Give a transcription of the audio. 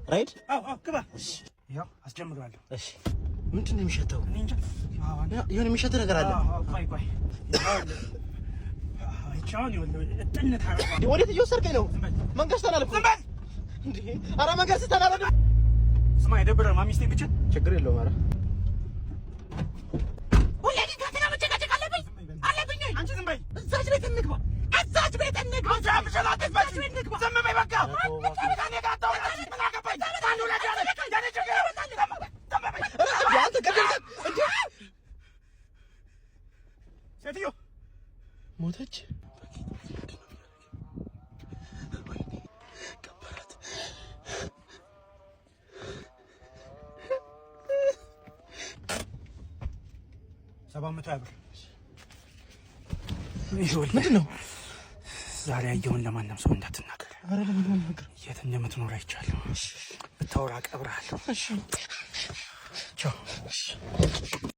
ራይድ? አዎ ግባ። ያው አስጀምራለሁ። እሺ ምንድን ነው የሚሸተው? እኔ እንጃ። የሆነ የሚሸት ነገር አለ። ቆይ አይቻውን እጥነት አረጋ። ወዴት እየወሰድከኝ ነው? መንገድ ስተናል እኮ። ዝም በል እንዴ! ኧረ መንገድ ስተናል። ስማ የደበረ ማሚስቴ ብቻ ችግር የለውም። ኧረ ወላሂ ካተና መጨቃጨቅ አለብኝ። አንቺ ዝም በይ። እዛች ቤት እንግባ። እዛች ቤት እንግባ። ዝም በይ በቃ። ከእኔ ጋር አታውራሽ። ምን አገባኝ? አንዱ ላይ ያለ ያኔ ችግር አንተ ገደልከት እንዴ? ሴትዮ ሞተች። ቀበራት። 700 ብር። ምንድን ነው? ዛሬ ያየውን ለማንም ሰው እንዳትናገር። ኧረ ለምን ነገር የት እንደምትኖር አይቻለሁ። ብታወራ ቀብርሃለሁ። እሺ